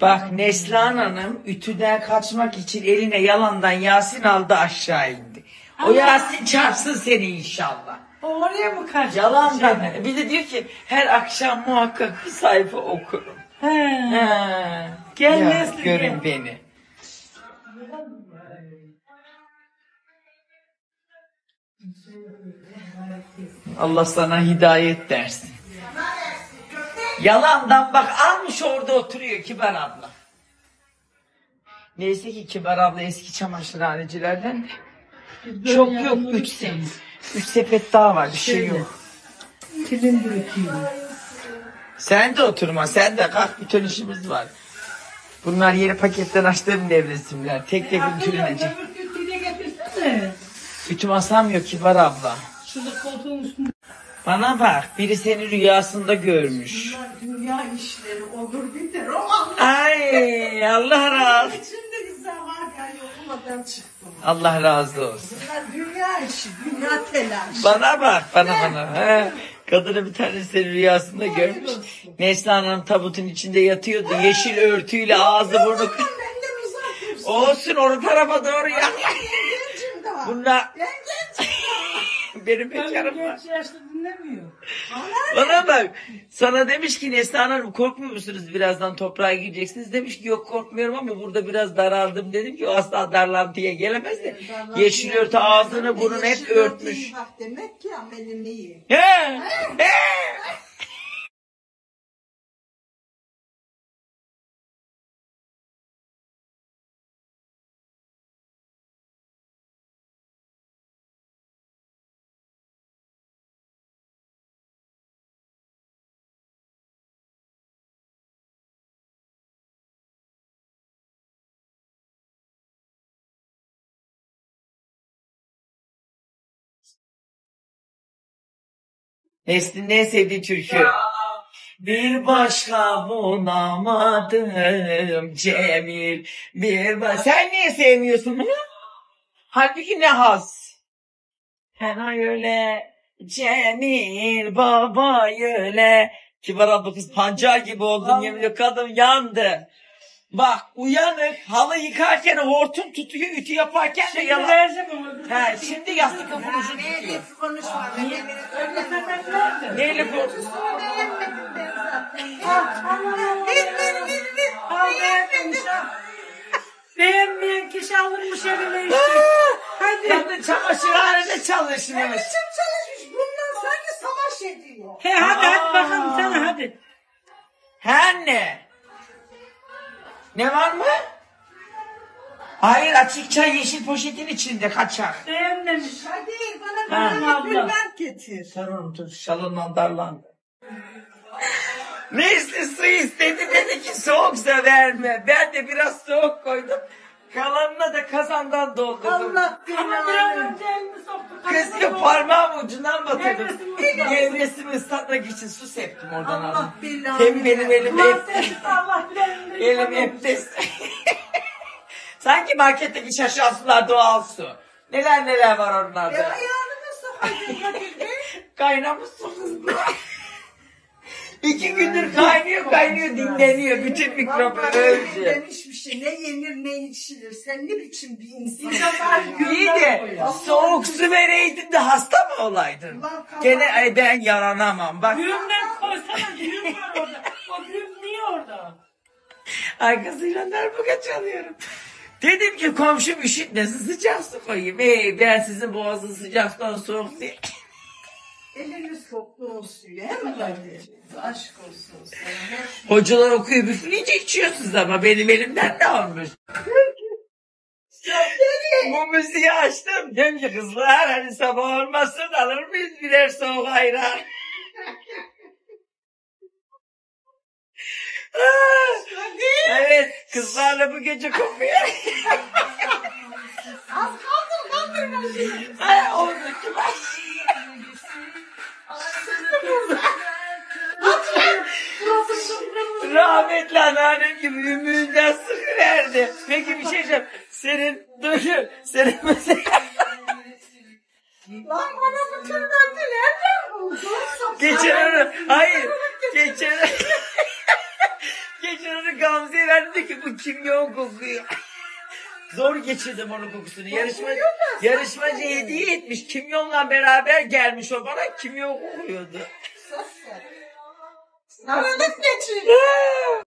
Bak Neslihan Hanım ütüden kaçmak için eline yalandan Yasin aldı aşağı indi. O Yasin çarpsın seni inşallah. Oraya mı kaçtın? Yalandan. Bir de diyor ki her akşam muhakkak bir sayfa okurum. He. Gel Ya, Nesli görün gel. beni. Allah sana hidayet dersin. Yalandan bak almış orada oturuyor Kibar abla. Neyse ki Kibar abla eski çamaşırhanecilerden de. Çok yok 3 sepet daha var bir şey yok. Kilim bırakıyor. Sen de oturma sen de kalk bir ton işimiz var. Bunlar yeni paketten açtığım nevresimler. Tek tek ütülenecek. Ütüyle getirsene. Ütü masam yok Kibar abla. Şurada koltuğun üstünde. Bana bak biri seni rüyasında görmüş. Dünya işleri olur biter. O Allah. Ay Allah razı. Şimdi zaman yani okumadan çıktım. Allah razı olsun. Bunlar dünya işi, dünya telaşı. Bana bak bana. He. Kadını bir tane seni rüyasında görmüş. Neslihan Hanım tabutun içinde yatıyordu. Yeşil örtüyle ağzı burnu. Benden uzak. Olsun o tarafa doğru yaklaş. Gencim daha. Bunlar Ben gencim. benim bekarım var. Genç yaşta dinlemiyor. Bana bak sana demiş ki Neslihan Hanım korkmuyor musunuz birazdan toprağa gireceksiniz demiş ki yok korkmuyorum ama burada biraz daraldım dedim ki o asla darlantıya gelemez de yeşil örtü ağzını burnunu hep örtmüş. Bak demek ki amelin iyi. He. Nesli'nin en sevdiği türkü. Bir başka bulamadım Cemil. Sen niye sevmiyorsun bunu? Halbuki ne haz. Fena öyle Cemil baba öyle. Kibar abla kız pancar gibi oldun yeminle kadın yandı. Bak uyanık halı yıkarken hortum tutuyor ütü yaparken de yalan. He, şimdi yastık kafanı tutuyor. Konuşma. Neyle korktun? Beğenmeyen kişi alırmış eline işte. Hadi. Kadın çamaşırhanede çalışmış. Ne biçim çalışmış? Bundan sanki savaş ediyor. He hadi bakalım sana hadi. Her ne? Ne var mı? Hayır açıkça yeşil poşetin içinde kaçar. Beğenmemiş. Hadi bana Ha. bir gülben getir. Sen onu tut şalından darlandı. Neyse su istedi dedi ki soğuksa verme. Ben de biraz soğuk koydum. Kalanına da kazandan doldurdum. Allah Ama biraz önce elini soktu. Kız ya parmağım ucundan batırdım. Nevresimi ıslatmak için su septim oradan Allah aldım. billahi. Hem benim elim hep... Allah bilir. Elim hep de... Sanki marketteki şaşalı sular doğal su. Neler var onlarda. Ayağını mı sokaydın? Kaynamış su kız bu. 2 gündür kaynıyor dinleniyor. Bütün mikrobu öldü. Demiş bir şey. Ne yenir ne içilir. Sen ne biçim bir insan. İyi de soğuk su vereydin de hasta mı olaydın? Gene ben yaranamam. Bak Düğümden koysana. Düğüm var orada. O düğüm niye orada? arkasıyla darbuka çalıyorum. Dedim ki komşum üşütmesin sıcak su koyayım. Ben sizin boğazın sıcaktan soğuk diye. Eliniz koklu olsun. Hemen hadi. Aşk olsun sana. Hocalar okuyup üfleyince içiyorsunuz ama benim elimden ne olmuş? Bu müziği açtım. Dedim ki kızlar hani sabah olmasın alır mıyız birer soğuk ayran? Evet kızlarla bu gece kokuyor. Az kaldır kaldırma. Ay oradaki bak. Rahmetli anneannem gibi ümüğünden sıkıverdi. Peki bir şey diyeceğim. Senin mesela... Lan bana bu türbenti nereden buldun? Geçen onu, hayır. Geçen onu Gamze'ye ver. Ben dedim ki bu kimyon kokuyor. Zor geçirdim onun kokusunu. Yarışmacı hediye etmiş. Kimyonla beraber gelmiş o bana. Kimyon kokuyordu. Aradık geçin.